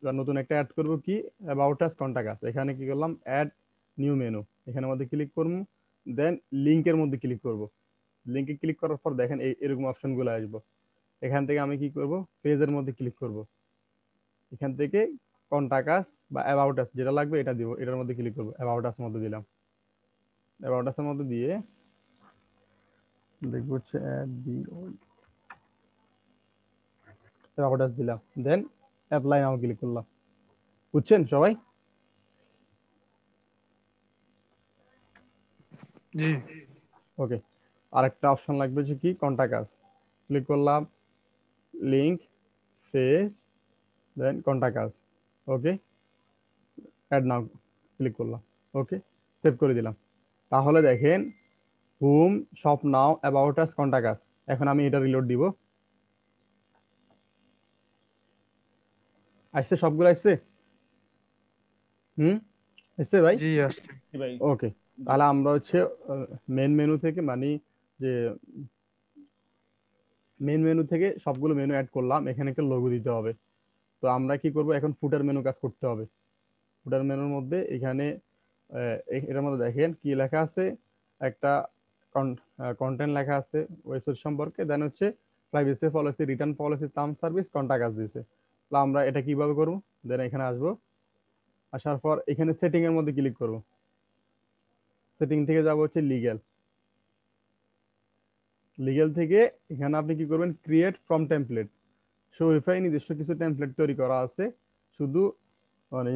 এবার নতুন একটা অ্যাড করব, কি অ্যাবাউট আস, কন্টাক্ট আস। এখানে কি করলাম, অ্যাড নিউ মেনু, এখানের মধ্যে ক্লিক করব। দেন লিংকের মধ্যে ক্লিক করব। লিংকে ক্লিক করার পর দেখেন এরকম অপশনগুলো আসবে। এখান থেকে আমি কি করব, পেজের মধ্যে ক্লিক করব। এখান থেকে কন্টাক্ট আস বা অ্যাবাউট আস যেটা লাগবে এটা দিব, এটার মধ্যে ক্লিক করব। অ্যাবাউট আস মধ্যে দিলাম। অ্যাবাউট আস এর মধ্যে দিয়ে দেখবো হচ্ছে অ্যাড দি অ্যাবাউট আস দিলাম। দেন অ্যাপ্লাই নাও ক্লিক করলাম। বুঝছেন সবাই? জি ওকে, আরেকটা অপশন লাগবে যে কি কন্টাক্ট আস। ক্লিক করলাম, link, face, then contact us. Okay, add now click করলাম। ওকে, সেভ করে দিলাম। তাহলে দেখেন হুম, shop now, about us, contact us. এখন আমি এটা রিলোড দিব। আসছে, সবগুলো আসছে। হুম, আসছে ভাই? জি আসছে। জি ভাই। ওকে, জি তাহলে আমরা হচ্ছে মেন মেনু থেকে মানে যে মেন মেনু থেকে সবগুলো মেনু অ্যাড করলাম, এখানে একটা লোগো দিতে হবে। তো আমরা কি করব, এখন ফুটার মেনু কাজ করতে হবে। ফুটার মেনুর মধ্যে এখানে এটার মধ্যে দেখেন কি লেখা আছে, একটা কন্টেন্ট লেখা আছে ওয়েবসাইট সম্পর্কে। দেন হচ্ছে privacy policy, return policy, term service, contact আস দিয়েছে। তো আমরা এটা কিভাবে করব? দেন এখানে আসবো, আসার পর এখানে সেটিং এর মধ্যে ক্লিক করব। সেটিং থেকে যাব হচ্ছে লিগ্যাল। লিগ্যাল থেকে এখানে আপনি কি করবেন, ক্রিয়েট ফ্রম টেমপ্লেট। শোফাই নিজস্ব কিছু টেমপ্লেট তৈরি করা আছে, শুধু মানে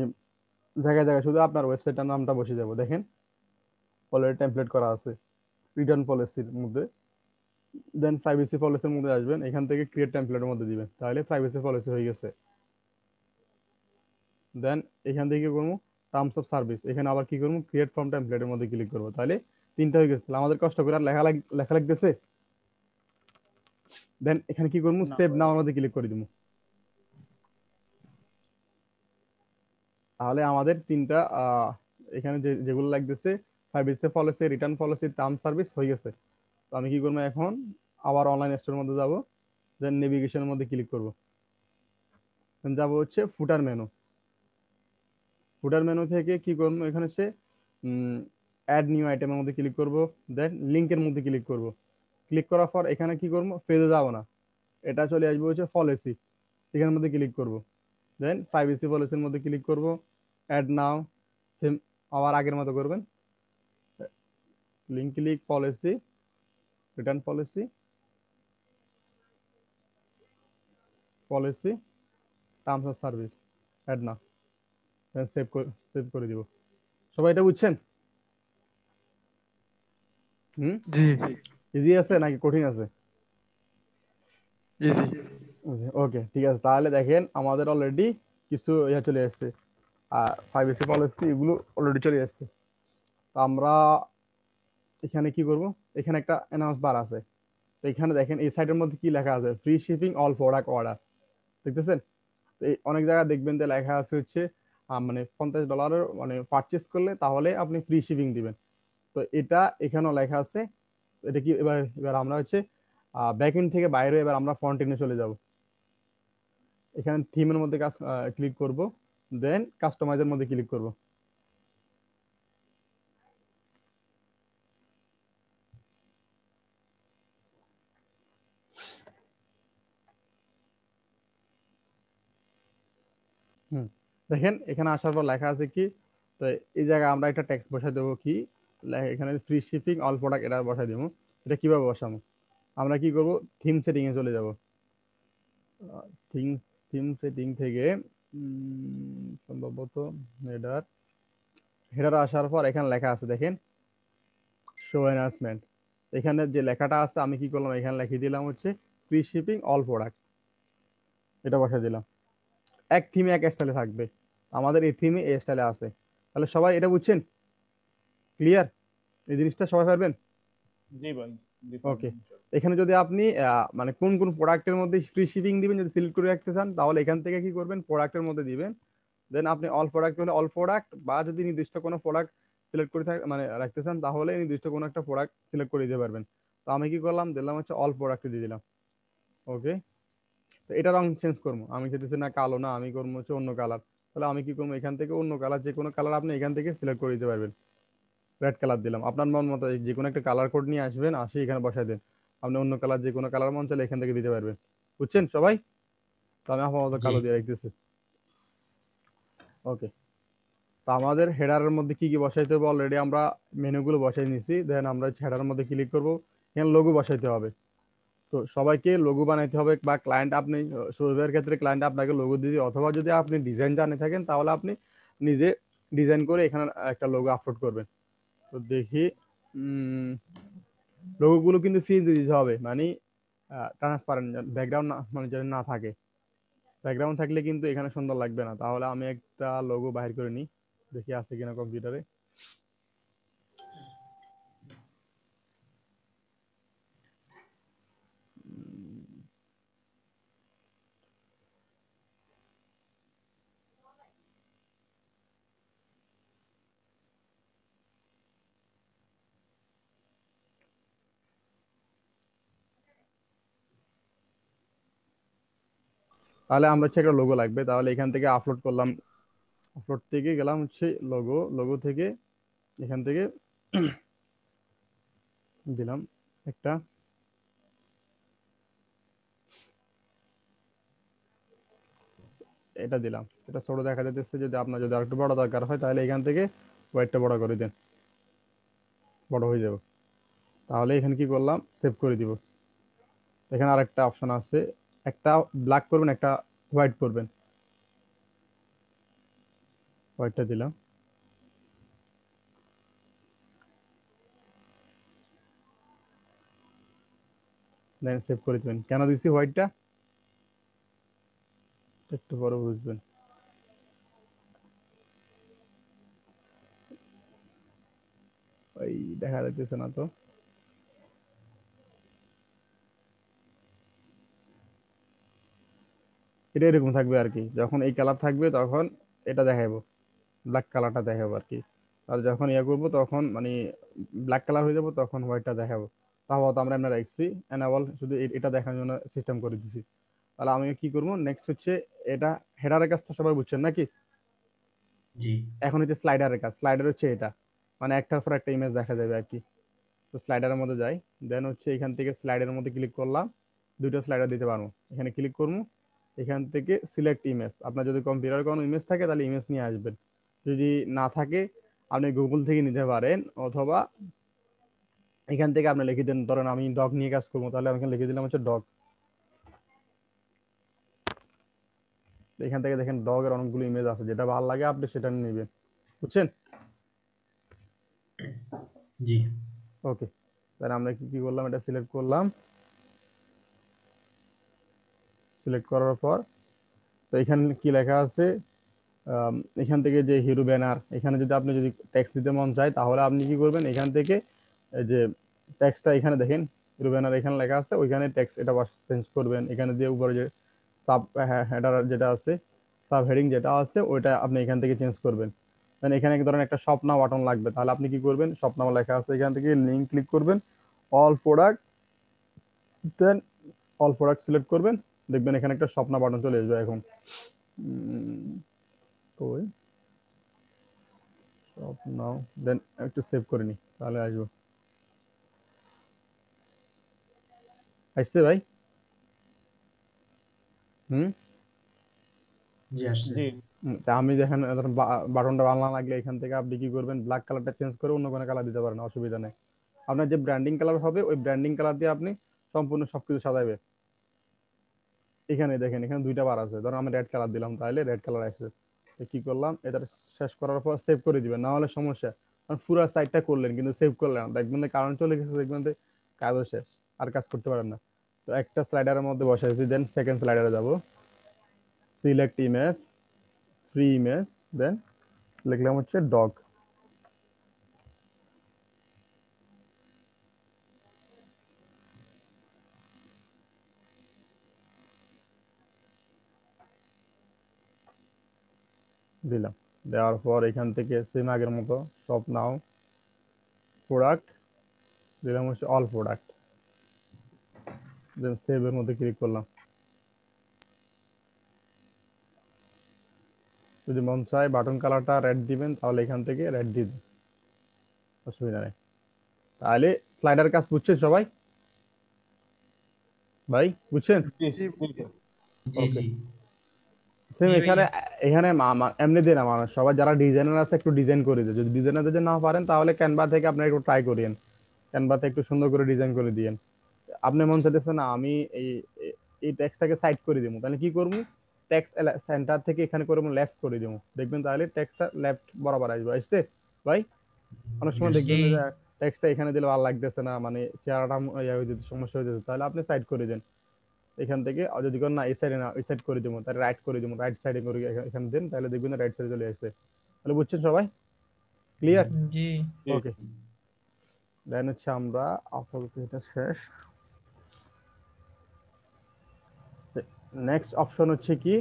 জায়গায় জায়গায় শুধু আপনার ওয়েবসাইটের নামটা বসে যাব। দেখেন অলরেডি টেমপ্লেট করা আছে রিটার্ন পলিসির মধ্যে। দেন প্রাইভেসি পলিসির মধ্যে আসবেন, এখান থেকে ক্রিয়েট টেমপ্লেটের মধ্যে দিবেন, তাহলে প্রাইভেসি পলিসি হয়ে গেছে। দেন এখান থেকে কি করবো, টার্মস অফ সার্ভিস, এখানে আবার কি করবো, ক্রিয়েট ফ্রম টেমপ্লেটের মধ্যে ক্লিক করবো। তাহলে তিনটা হয়ে গেছে। তাহলে আমাদের কষ্ট করে আর লেখা লাগতেছে। দেন এখানে কি করবো, না সেভ ভাই। নাও মধ্যে ক্লিক করে দিব। তাহলে আমাদের তিনটা এখানে যেগুলো লাগতেছে, privacy policy, return policy, term service হয়ে গেছে। তো আমি কি করবো এখন, আবার অনলাইন স্টোরের মধ্যে যাব। দেন নেভিগেশনের মধ্যে ক্লিক করব। দেন যাবো হচ্ছে ফুটার মেনু। ফুটার মেনু থেকে কি করবো, এখানে হচ্ছে অ্যাড নিউ আইটেমের মধ্যে ক্লিক করব। দেন লিঙ্কের মধ্যে ক্লিক করব। ক্লিক করার পর এখানে কি করবো, পেজে যাব না, এটা চলে আসবে হচ্ছে পলিসি, এখানের মধ্যে ক্লিক করব। দেন প্রাইভেসি পলিসির মধ্যে ক্লিক করব, অ্যাড নাও, সেম আবার আগের মতো করবেন, link click, policy, return policy, policy, terms of service, add now. Then save করে দিব। সবাই এটা বুঝছেন? হুম, জি জি ইজি আছে নাকি কঠিন আছে? ইজি। ওকে, ঠিক আছে। তাহলে দেখেন আমাদের অলরেডি কিছু ইয়ে চলে আসছে, প্রাইভেসি পলিসি এগুলো অলরেডি চলে আসছে। তো আমরা এখানে কি করব, এখানে একটা অ্যানাউন্স বার আছে। তো এখানে দেখেন এই সাইটের মধ্যে কি লেখা আছে, free shipping all product order, দেখতেছেন? তো এই অনেক জায়গায় দেখবেন যে লেখা আছে হচ্ছে মানে $50 মানে পারচেস করলে তাহলে আপনি ফ্রি শিপিং দিবেন। তো এটা এখানেও লেখা আছে। এটা কি এবার এবার আমরা হচ্ছে ব্যাক এন্ড থেকে বাইরে এবার আমরা ফ্রন্ট এন্ডে চলে যাব। এখানে থিমের মধ্যে কাজ ক্লিক করব, দেন কাস্টমাইজের মধ্যে ক্লিক করব। হুম, দেখেন এখানে আসার পর লেখা আছে কি, তো এই জায়গায় আমরা একটা টেক্সট বসাই দেবো কি, এখানে ফ্রি শিপিং অল প্রোডাক্ট এটা বসাই দেবো। এটা কিভাবে বসাবো, আমরা কি করব, থিম সেটিং এ চলে যাব। থিম থিম সেটিং থেকে সম্ভবত হেডার, হেডার আসার পর এখানে লেখা আছে দেখেন শো এনহান্সমেন্ট। এখানে যে লেখাটা আছে আমি কি করলাম, এখানে লিখে দিলাম হচ্ছে ফ্রি শিপিং অল প্রোডাক্ট, এটা বসাই দিলাম। এক থিমে এক স্টাইলে থাকবে, আমাদের এই থিমে এই স্টাইলে আছে। তাহলে সবাই এটা বুঝছেন, ক্লিয়ার, এই জিনিসটা সবাই পারবেন? জি ভাই, জি ওকে, পারবেন। এখানে যদি আপনি মানে কোন কোন প্রোডাক্টের মধ্যে ফ্রি শিপিং দিবেন যদি সিলেক্ট করে রাখতে চান, তাহলে এখান থেকে কি করবেন, প্রোডাক্টের মধ্যে দিবেন। দেন আপনি অল প্রোডাক্ট হলে অল প্রোডাক্ট, বা যদি নির্দিষ্ট কোনো প্রোডাক্ট সিলেক্ট করে মানে রাখতে চান, তাহলে নির্দিষ্ট কোনো একটা প্রোডাক্ট সিলেক্ট করে দিতে পারবেন। তো আমি কি করলাম, দিলাম হচ্ছে অল প্রোডাক্ট দিয়ে দিলাম। ওকে, তো এটা রং চেঞ্জ করবো, আমি চাইতেছি না কালো, না আমি করবো হচ্ছে অন্য কালার। তাহলে আমি কি করবো, এখান থেকে অন্য কালার, যে কোনো কালার আপনি এখান থেকে সিলেক্ট করে দিতে পারবেন। রেড কালার দিলাম, আপনার মন মতো যে কোনো একটা কালার কোড নিয়ে আসবেন, আসি এখানে বসাই দেন। আপনি অন্য কালার যে কোনো কালার মন চাইলে এখান থেকে দিতে পারবেন। বুঝছেন সবাই? তো আমি আপাতত জি। কালো দিয়ে রাখতেছি। ওকে, তো আমাদের হেডারের মধ্যে কি কি বসাইতে হবে, অলরেডি আমরা মেনুগুলো বসাই নিছি। দেন আমরা হেডারের মধ্যে ক্লিক করব, এখানে লোগো বসাইতে হবে। তো সবাইকে লোগো বানাইতে হবে, বা ক্লায়েন্ট আপনি শোরুমের ক্ষেত্রে ক্লায়েন্ট আপনাকে লোগো দিবে, অথবা যদি আপনি ডিজাইন জানে থাকেন তাহলে আপনি নিজে ডিজাইন করে এখানে একটা লোগো আপলোড করবেন। তো দেখি, লোগোগুলো কিন্তু ফ্রি দিতে হবে, মানে ট্রান্সপারেন্ট, ব্যাকগ্রাউন্ড মানে যেন না থাকে। ব্যাকগ্রাউন্ড থাকলে কিন্তু এখানে সুন্দর লাগবে না। তাহলে আমি একটা লোগো বাহির করে নিই, দেখি আছে কিনা কম্পিউটারে। তাহলে আমরা হচ্ছে একটা লোগো লাগবে, তাহলে এখান থেকে আপলোড করলাম, আপলোড থেকে গেলাম হচ্ছে লোগো, লোগো থেকে এখান থেকে দিলাম একটা, এটা দিলাম। এটা ছোট দেখা যাচ্ছে, যদি আপনার যদি আরেকটু বড় দরকার হয় তাহলে এখান থেকে ওয়েটটা বড় করে দেন, বড় হয়ে যাবে। তাহলে এখানে কি করলাম, সেভ করে দিব। এখানে আরেকটা অপশন আছে, একটা ব্ল্যাক করবেন, একটা হোয়াইট করবেন। হোয়াইটটা দিলাম, দেন সেভ করে দিবেন। কেন দিচ্ছি হোয়াইটটা, একটু পরে বুঝবেন। ওই দেখা যাচ্ছে না তো, এটা এরকম থাকবে আর কি, যখন এই কালার থাকবে তখন এটা দেখাবো, ব্ল্যাক কালারটা দেখাবো আর কি। আর যখন ইয়ে করবো তখন মানে ব্ল্যাক কালার হয়ে যাবো, তখন হোয়াইটটা দেখাবো। তাও তো আমরা এমনি রাখছি এনাবল, শুধু এটা দেখানোর জন্য সিস্টেম করে দিছি। তাহলে আমি কি করবো, নেক্সট হচ্ছে এটা, হেডারের কাজটা সবাই বুঝছেন নাকি? জি। এখন হচ্ছে স্লাইডারের কাজ। স্লাইডার হচ্ছে এটা, মানে একটার পর একটা ইমেজ দেখা যাবে আর কি। তো স্লাইডারের মধ্যে যাই, দেন হচ্ছে এখান থেকে স্লাইডারের মধ্যে ক্লিক করলাম, দুইটা স্লাইডার দিতে পারবো। এখানে ক্লিক করবো, এখান থেকে সিলেক্ট ইমেজ, আপনার যদি কম্পিউটারে কোনো ইমেজ থাকে তাহলে ইমেজ নিয়ে আসবেন, যদি না থাকে আপনি গুগল থেকে নিতে পারেন, অথবা এখান থেকে আপনি লিখে দেন, ধরেন আমি ডগ নিয়ে কাজ করবো, তাহলে আমি এখানে লিখে দিলাম হচ্ছে ডগ। এখান থেকে দেখেন ডগের অনেকগুলো ইমেজ আছে, যেটা ভালো লাগে আপনি সেটা নেবেন। বুঝছেন? জি। ওকে, তাহলে আমরা কি কি করলাম, এটা সিলেক্ট করলাম। সিলেক্ট করার পর তো এখানে কি লেখা আছে, আম, এখান থেকে যে হিরো ব্যানার, এখানে যদি আপনি যদি টেক্সট দিতে মন চায় তাহলে আপনি কি করবেন, এখান থেকে এই যে টেক্সটটা এখানে দেখেন হিরো ব্যানার এখানে লেখা আছে, ওইখানে টেক্সট এটা চেঞ্জ করবেন। এখানে দিয়ে উপরে যে সাব হেডার যেটা আছে, সাব হেডিং যেটা আছে ওইটা আপনি এখান থেকে চেঞ্জ করবেন। দেন এখানে ধরেন একটা শপ নাও বাটন লাগবে, তাহলে আপনি কি করবেন, শপ নাও লেখা আছে এখান থেকে লিঙ্ক ক্লিক করবেন, অল প্রোডাক্ট, দেন অল প্রোডাক্ট সিলেক্ট করবেন, দেখবেন এখানে একটা শপ নাও বাটন চলে আসবে এখন। তো শপ নাও, দেন একটু সেভ করে নি তাহলে আসবো। আসছে ভাই? হুম। জি আসছে। জি তা আমি দেখেন ধরেন বাটনটা ভালো না লাগলে এখান থেকে আপনি কি করবেন, ব্ল্যাক কালারটা চেঞ্জ করে অন্য কোনো কালার দিতে পারেন, অসুবিধা নেই। আপনার যে ব্র্যান্ডিং কালার হবে ওই ব্র্যান্ডিং কালার দিয়ে আপনি সম্পূর্ণ সবকিছু সাজাবে। এখানে দেখেন এখানে দুইটা বার আছে, ধরুন আমি রেড কালার দিলাম, তাহলে রেড কালার আসছে। তো কি করলাম, এটা শেষ করার পর সেভ করে দিবেন, না হলে সমস্যা। কারণ পুরো সাইটটা করলেন কিন্তু সেভ করলেন না, দেখবেন যে কারণ চলে গেছে, দেখবেন যে কাজও শেষ, আর কাজ করতে পারেন না। তো একটা স্লাইডারের মধ্যে বসাইছি, দেন সেকেন্ড স্লাইডারে যাব, সিলেক্ট ইমেজ, ফ্রি ইমেজ, দেন লিখলাম হচ্ছে ডগ। দিলাম, দেওয়ার পর এখান থেকে সেম আগের মতো শপ নাও প্রোডাক্ট, দিলাম হচ্ছে অল প্রোডাক্ট, দেন সেভ এর মধ্যে ক্লিক করলাম। যদি মন চায় বাটন কালারটা রেড দিবেন তাহলে এখান থেকে রেড দিবেন, অসুবিধা নেই। তাহলে স্লাইডার কাজ বুঝছেন সবাই? ভাই বুঝছেন? জি জি জি স্যার। জি ওকে। জি সেম জি এখানে, ভাইয়া। এখানে এমনি দেয় না মানুষ, সবাই যারা ডিজাইনার আছে একটু ডিজাইন করে দেয়, যদি ডিজাইনার যদি না পারেন তাহলে ক্যানভা থেকে আপনারা একটু ট্রাই করিয়েন, ক্যানভাতে একটু সুন্দর করে ডিজাইন করে দিয়েন। আপনি মন চাইতেছে না আমি এই এই টেক্সটটাকে সাইড করে দিব, তাহলে কি করবো, টেক্সট সেন্টার থেকে এখানে করে লেফট করে দিব, দেখবেন তাহলে টেক্সটটা লেফট বরাবর আসবে। আসছে ভাই? অনেক সময় জি দেখবেন যে টেক্সটটা এখানে দিলে ভালো লাগতেছে না, মানে চেহারাটা ইয়ে হয়ে যেতে সমস্যা হয়ে যেতে, তাহলে আপনি সাইড করে দেন এখান থেকে। আর যদি কোন না এই সাইডে না ওই সাইড করে দিব, তাহলে রাইট করে দিব, রাইট সাইডে করে এখানে দেন, তাহলে দেখবেন রাইট সাইডে চলে আসছে। তাহলে বুঝছেন সবাই? ক্লিয়ার? জি জি ওকে। দেন হচ্ছে আমরা আপাতত এটা শেষ। নেক্সট অপশন হচ্ছে কি,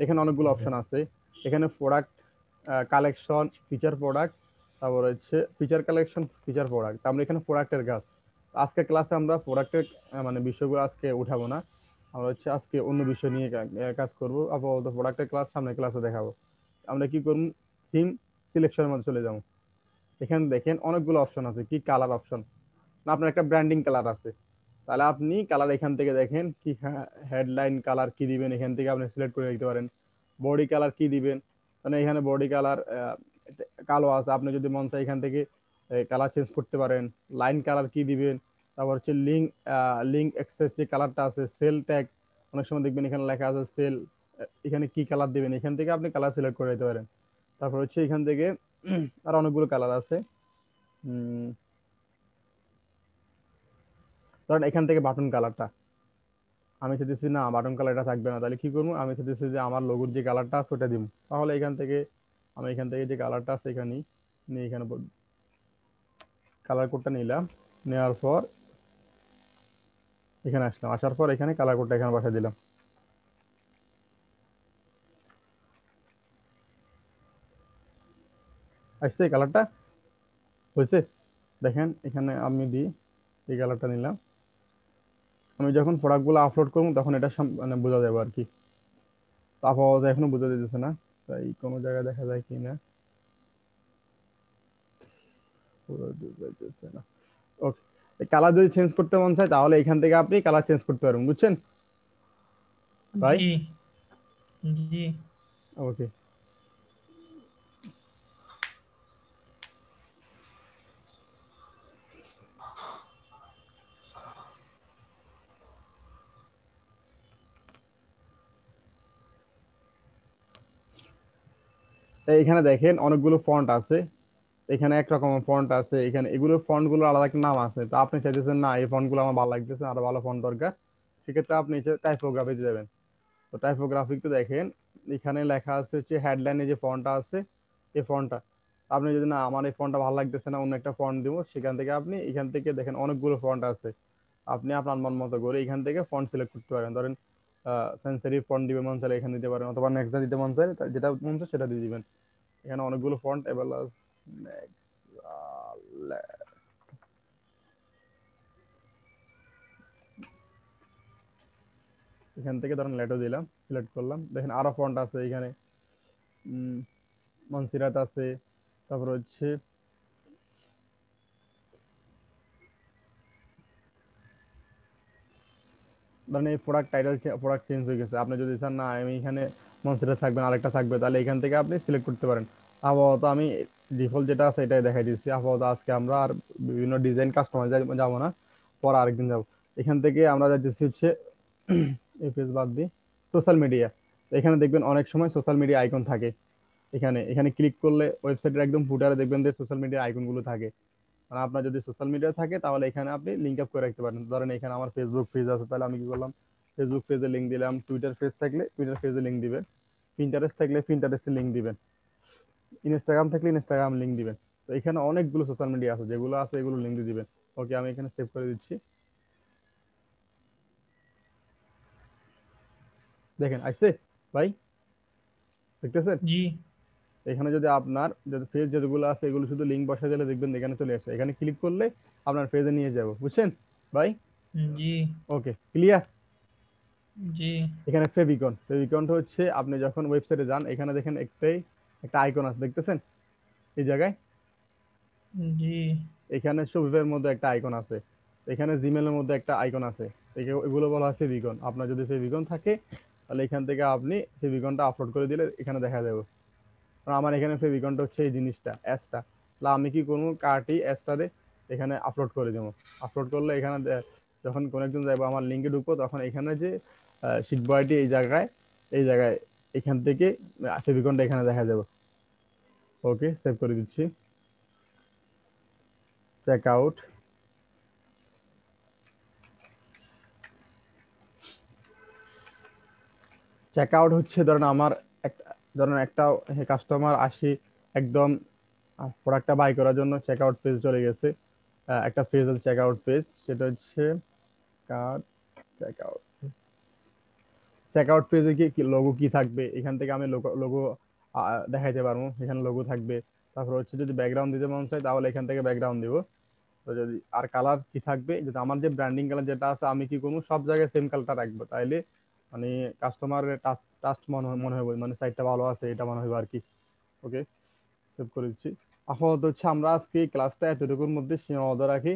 এখানে অনেকগুলো অপশন আছে। এখানে প্রোডাক্ট কালেকশন, ফিচার প্রোডাক্ট, তারপর হচ্ছে ফিচার কালেকশন, ফিচার প্রোডাক্ট। আমরা এখানে প্রোডাক্টের কাজ, আজকে ক্লাসে আমরা প্রোডাক্টের মানে বিষয়গুলো আজকে উঠাবো না, আমরা হচ্ছে আজকে অন্য বিষয় নিয়ে কাজ করব। আপাতত প্রোডাক্টের ক্লাস সামনে ক্লাসে দেখাবো। আমরা কি করব, থিম সিলেকশনের মধ্যে চলে যাবো। এখানে দেখেন অনেকগুলো অপশন আছে, কি কালার অপশন, না আপনার একটা ব্র্যান্ডিং কালার আছে, তাহলে আপনি কালার এখান থেকে দেখেন কি, হেডলাইন কালার কি দিবেন এখান থেকে আপনি সিলেক্ট করে দিতে পারেন। বডি কালার কি দিবেন, মানে এখানে বডি কালার কালো আছে, আপনি যদি মন চায় এখান থেকে কালার চেঞ্জ করতে পারেন। লাইন কালার কি দিবেন, তারপর হচ্ছে লিঙ্ক, লিঙ্ক অ্যাক্সেস যে কালারটা আছে, সেল ট্যাগ, অনেক সময় দেখবেন এখানে লেখা আছে সেল, এখানে কি কালার দিবেন, এখান থেকে আপনি কালার সিলেক্ট করে দিতে পারেন। তারপর হচ্ছে এখান থেকে আর অনেকগুলো কালার আছে। উম, ধরেন এখান থেকে বাটন কালারটা, আমি চাইতেছি না বাটন কালারটা থাকবে না, তাহলে কি করবো, আমি চাইতেছি যে আমার লোগোর যে কালারটা আছে ওটা দিব, তাহলে এখান থেকে আমি এখান থেকে যে কালারটা আছে এখানে নিয়ে এখানে কালার কোডটা নিলাম, নেওয়ার পর এখানে আসলাম, আসার পর এখানে কালার কোডটা এখানে বসাই দিলাম। আসছে এই কালারটা, হয়েছে? দেখেন এখানে আমি দিই, এই কালারটা নিলাম, আমি যখন প্রোডাক্টগুলো আপলোড করবো তখন এটা মানে বোঝা যাবে আর কি। তো আপাতত এখনো বোঝা যেতেছে না, তাই কোনো জায়গায় দেখা যায় কি না, বোঝা যাইতেছে না। ওকে, কালার যদি চেঞ্জ করতে মন চায় তাহলে এখান থেকে আপনি কালার চেঞ্জ করতে পারবেন, বুঝছেন ভাই? জি জি ওকে। এখানে দেখেন অনেকগুলো ফন্ট আছে, এখানে একরকম ফন্ট আছে, এখানে এগুলো ফন্ট গুলো আলাদা একটা নাম আছে, তো আপনি চাইতেছেন না এই ফন্ট গুলো আমার ভালো লাগতেছে, আরো ভালো ফন্ট দরকার, সেক্ষেত্রে আপনি টাইপোগ্রাফিতে যাবেন। তো টাইপোগ্রাফিতে দেখেন এখানে লেখা আছে হচ্ছে হেডলাইনে যে ফন্টটা আছে এই ফন্টটা, আপনি যদি না আমার এই ফন্টটা ভালো লাগতেছে না অন্য একটা ফন্ট দিব, সেখান থেকে আপনি এখান থেকে দেখেন অনেকগুলো ফন্ট আছে, আপনি আপনার মন মতো করে এখান থেকে ফন্ট সিলেক্ট করতে পারেন। ধরেন সেন্সিটিভ ফন্ট দিবে মন চাইলে এখানে দিতে পারেন, অথবা নেক্সট দিতে মন চাইলে যেটা মন চায় সেটা দিয়ে দিবেন। এখানে অনেকগুলো ফন্ট অ্যাভেলেবল। এখান থেকে ধরেন লেটো দিলাম, সিলেক্ট করলাম, দেখেন আরো ফন্ট আছে এখানে। মনসিরাত আছে, তারপর হচ্ছে ধরেন এই প্রোডাক্ট চেঞ্জ হয়ে গেছে, আপনি যদি চান না আমি এখানে মনসিরাত থাকবেন আরেকটা থাকবে, তাহলে এখান থেকে আপনি সিলেক্ট করতে পারেন। আপাতত আমি ডিফল্ট যেটা আছে এটাই দেখাই দিচ্ছি। আপাতত আজকে আমরা আর বিভিন্ন ডিজাইন কাস্টমাইজ যাবো না, পরে আরেকদিন যাবো। এখান থেকে আমরা যাচ্ছি হচ্ছে এই পেজ বাদ দিই, সোশ্যাল মিডিয়া। এখানে দেখবেন অনেক সময় সোশ্যাল মিডিয়া আইকন থাকে। এখানে এখানে ক্লিক করলে ওয়েবসাইটের একদম ফুটারে দেখবেন যে সোশ্যাল মিডিয়া আইকন গুলো থাকে। মানে আপনার যদি সোশ্যাল মিডিয়া থাকে তাহলে এখানে আপনি লিঙ্ক আপ করে রাখতে পারেন। ধরেন এখানে আমার ফেসবুক পেজ আছে, তাহলে আমি কি করলাম, ফেসবুক পেজে লিঙ্ক দিলাম। টুইটার পেজ থাকলে টুইটার পেজে লিঙ্ক দিবেন। পিন্টারেস্ট থাকলে পিন্টারেস্টে লিঙ্ক দিবেন। ইনস্টাগ্রাম থাকলে ইনস্টাগ্রাম লিঙ্ক দিবেন। তো এখানে অনেকগুলো সোশ্যাল মিডিয়া আছে, যেগুলো আছে এগুলো লিঙ্ক দিয়ে দিবেন। ওকে, আমি এখানে সেভ করে দিচ্ছি। দেখেন আসছে ভাই, দেখতেছেন? জি এখানে যদি আপনার যদি পেজ যেগুলো আছে এগুলো শুধু লিঙ্ক বসাই দিলে দেখবেন এখানে চলে আসে। এখানে ক্লিক করলে আপনার পেজে নিয়ে যাবো, বুঝছেন ভাই? জি ওকে, ক্লিয়ার। জি এখানে ফেভিকনটা হচ্ছে আপনি যখন ওয়েবসাইটে যান এখানে দেখেন একটা আইকন আছে, দেখতেছেন এই জায়গায়? জি এখানে শপিফাইয়ের মধ্যে একটা আইকন আছে, এখানে জিমেলের মধ্যে একটা আইকন আছে। এগুলো বলা হয় ফেভিকন। আপনার যদি ফেভিকন থাকে তাহলে এখান থেকে আপনি ফেভিকনটা আপলোড করে দিলে এখানে দেখা যাবে। আর আমার এখানে ফেভিকনটা হচ্ছে এই জিনিসটা, অ্যাসটা। তাহলে আমি কি করবো, কার্টি অ্যাসটারে এখানে আপলোড করে দেবো। আপলোড করলে এখানে যখন কোনো একজন যাবো আমার লিঙ্কে ঢুকবো, তখন এখানে যে শিট বয়টি এই জায়গায় এখান থেকে ফেভিকনটা এখানে দেখা যাবে। ওকে, সেভ করে দিচ্ছি। Check out. চেক আউট হচ্ছে ধরেন আমার একটা, ধরেন একটা কাস্টমার আসি একদম প্রোডাক্টটা বাই করার জন্য চেক আউট পেজ চলে গেছে। একটা পেজ আছে চেক আউট পেজ, সেটা হচ্ছে card check out. Check out পেজে কি লোগো কি থাকবে, এখান থেকে আমি লোগো দেখাইতে পারবো। এখানে লোগো থাকবে। তারপর হচ্ছে যদি ব্যাকগ্রাউন্ড দিতে মন চাই তাহলে এখান থেকে ব্যাকগ্রাউন্ড দিব। তো যদি আর কালার কি থাকবে, যদি আমার যে ব্র্যান্ডিং কালার যেটা আছে আমি কি করবো, সব জায়গায় সেম কালারটা রাখবো, তাইলে মানে কাস্টমারের টাস্ট মনে হবে, মানে সাইটটা ভালো আছে এটা মনে হবে আর কি। ওকে, সেভ করে দিচ্ছি। আপাতত হচ্ছে আমরা আজকে এই ক্লাসটা এতটুকুর মধ্যে সীমাবদ্ধ রাখি।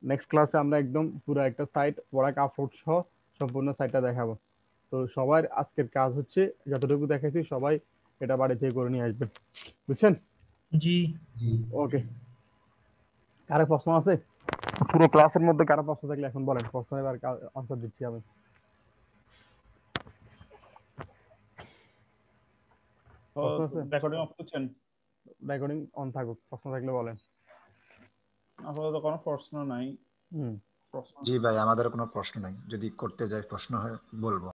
নেক্সট ক্লাসে আমরা একদম পুরো একটা সাইট প্রোডাক্ট আপলোড সহ সম্পূর্ণ সাইটটা দেখাবো। তো সবার আজকের কাজ হচ্ছে যতটুকু দেখাইছি সবাই এটা বাড়ি থেকে করে নিয়ে আসবেন, বুঝছেন? জি জি ওকে, কারো প্রশ্ন আছে? পুরো ক্লাসের মধ্যে কারো প্রশ্ন থাকলে এখন বলেন, প্রশ্ন এবার আনসার দিচ্ছি আমি। তো প্রশ্ন আছে? রেকর্ডিং অফ করছেন? রেকর্ডিং অন থাকুক, প্রশ্ন থাকলে বলেন। আপাতত কোনো প্রশ্ন নাই। হুম। প্রশ্ন জি ভাই, আমাদের কোনো প্রশ্ন নাই, যদি করতে যাই প্রশ্ন হয় বলবো।